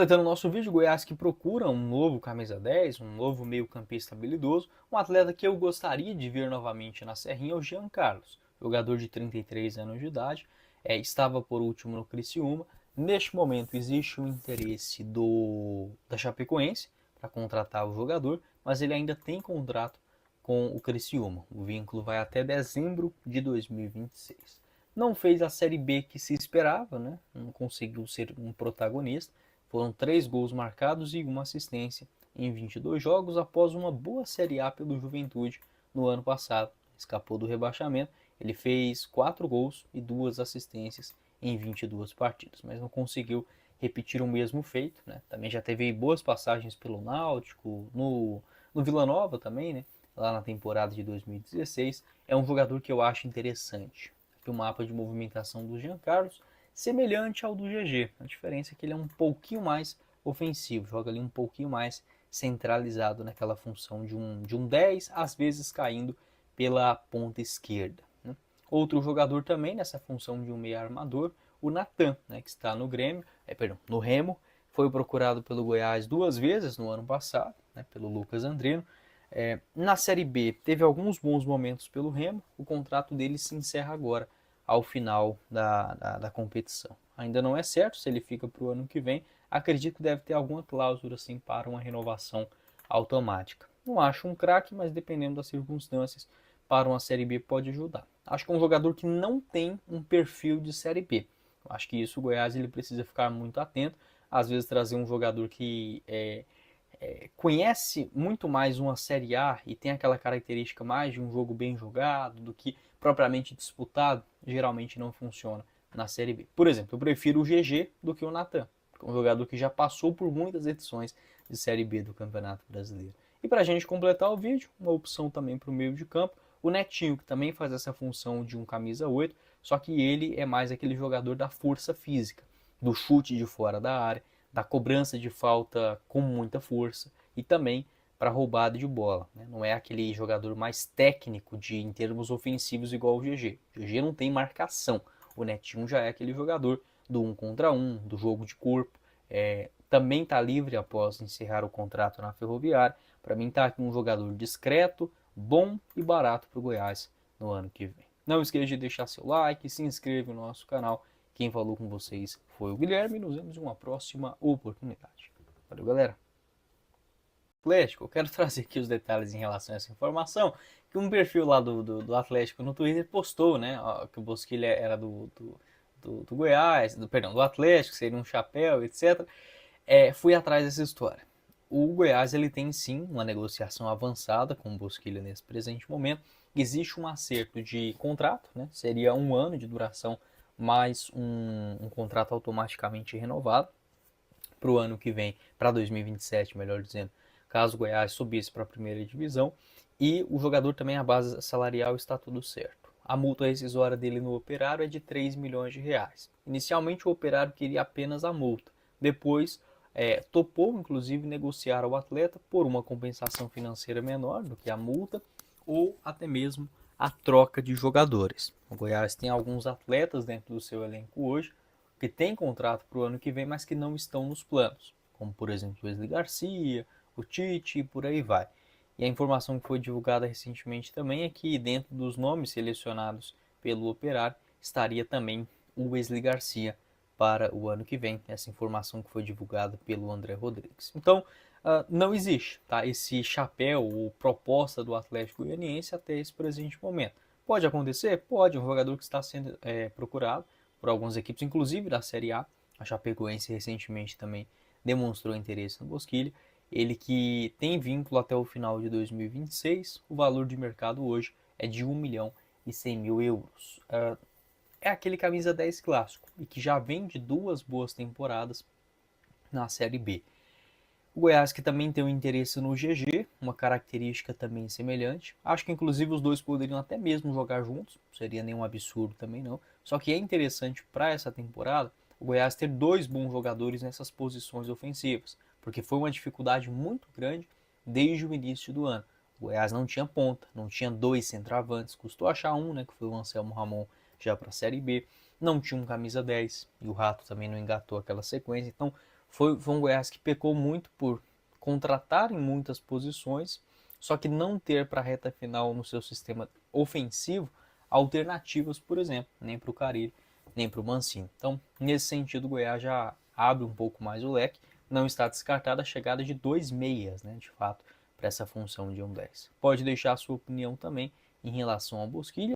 Aproveitando o nosso vídeo, Goiás que procura um novo camisa 10, um novo meio-campista habilidoso, um atleta que eu gostaria de ver novamente na Serrinha é o Jean Carlos, jogador de 33 anos de idade, estava por último no Criciúma. Neste momento existe o interesse da Chapecoense para contratar o jogador, mas ele ainda tem contrato com o Criciúma. O vínculo vai até dezembro de 2026. Não fez a Série B que se esperava, né? Não conseguiu ser um protagonista. Foram 3 gols marcados e uma assistência em 22 jogos após uma boa Série A pelo Juventude no ano passado. Escapou do rebaixamento, ele fez 4 gols e 2 assistências em 22 partidas, mas não conseguiu repetir o mesmo feito, né? Também já teve boas passagens pelo Náutico, no Vila Nova também, né? Lá na temporada de 2016. É um jogador que eu acho interessante. Aqui o mapa de movimentação do Jean Carlos, semelhante ao do GG. A diferença é que ele é um pouquinho mais ofensivo, joga ali um pouquinho mais centralizado naquela função de um 10, às vezes caindo pela ponta esquerda. Né? Outro jogador também nessa função de um meio armador, o Natan, né, que está no Grêmio, no Remo, foi procurado pelo Goiás 2 vezes no ano passado, né, pelo Lucas Andrino. Na Série B teve alguns bons momentos pelo Remo, o contrato dele se encerra agora, ao final da competição. Ainda não é certo se ele fica para o ano que vem, acredito que deve ter alguma cláusula assim para uma renovação automática. Não acho um craque, mas dependendo das circunstâncias, para uma Série B pode ajudar. Acho que é um jogador que não tem um perfil de Série B. Acho que isso o Goiás ele precisa ficar muito atento, às vezes trazer um jogador que conhece muito mais uma Série A e tem aquela característica mais de um jogo bem jogado do que propriamente disputado, geralmente não funciona na Série B. Por exemplo, eu prefiro o GG do que o Natan, um jogador que já passou por muitas edições de Série B do Campeonato Brasileiro. E para a gente completar o vídeo, uma opção também para o meio de campo, o Netinho, que também faz essa função de um camisa 8, só que ele é mais aquele jogador da força física, do chute de fora da área, da cobrança de falta com muita força e também para roubada de bola. Né? Não é aquele jogador mais técnico em termos ofensivos igual o GG. O GG não tem marcação. O Netinho já é aquele jogador do 1 contra 1, do jogo de corpo. Também está livre após encerrar o contrato na Ferroviária. Para mim está aqui um jogador discreto, bom e barato para o Goiás no ano que vem. Não esqueça de deixar seu like, se inscreva no nosso canal. Quem falou com vocês foi o Guilherme. Nos vemos em uma próxima oportunidade. Valeu, galera. Atlético, eu quero trazer aqui os detalhes em relação a essa informação, que um perfil lá do Atlético no Twitter postou, né, que o Bosquilha era do Goiás, do Atlético, seria um chapéu, etc. Fui atrás dessa história. O Goiás ele tem sim uma negociação avançada com o Bosquilha nesse presente momento. Existe um acerto de contrato, né, seria 1 ano de duração, mais um contrato automaticamente renovado para o ano que vem, para 2027, melhor dizendo, caso o Goiás subisse para a primeira divisão. E o jogador também, a base salarial está tudo certo. A multa rescisória dele no Operário é de 3 milhões de reais. Inicialmente o Operário queria apenas a multa. Depois topou, inclusive, negociar ao atleta por uma compensação financeira menor do que a multa ou até mesmo a troca de jogadores. O Goiás tem alguns atletas dentro do seu elenco hoje que tem contrato para o ano que vem, mas que não estão nos planos, como por exemplo o Wesley Garcia, o Tite e por aí vai. E a informação que foi divulgada recentemente também é que dentro dos nomes selecionados pelo Operário estaria também o Wesley Garcia para o ano que vem. Essa informação que foi divulgada pelo André Rodrigues. Então, não existe esse chapéu ou proposta do Atlético Goianiense até esse presente momento. Pode acontecer? Pode. Um jogador que está sendo procurado por algumas equipes, inclusive da Série A. A Chapecoense recentemente também demonstrou interesse no Bosquilha. Ele que tem vínculo até o final de 2026. O valor de mercado hoje é de 1 milhão e 100 mil euros. É aquele camisa 10 clássico e que já vem de 2 boas temporadas na Série B. O Goiás que também tem um interesse no GG, uma característica também semelhante. Acho que inclusive os dois poderiam até mesmo jogar juntos, não seria nenhum absurdo também não. Só que é interessante para essa temporada o Goiás ter 2 bons jogadores nessas posições ofensivas, porque foi uma dificuldade muito grande desde o início do ano. O Goiás não tinha ponta, não tinha 2 centroavantes, custou achar um, né, que foi o Anselmo Ramon já para a Série B. Não tinha um camisa 10 e o Rato também não engatou aquela sequência, então Foi um Goiás que pecou muito por contratar em muitas posições, só que não ter para a reta final no seu sistema ofensivo alternativas, por exemplo, nem para o Carille, nem para o Mancini. Então, nesse sentido, o Goiás já abre um pouco mais o leque. Não está descartada a chegada de 2 meias, né, de fato, para essa função de um 10. Pode deixar a sua opinião também em relação ao Bosquilha.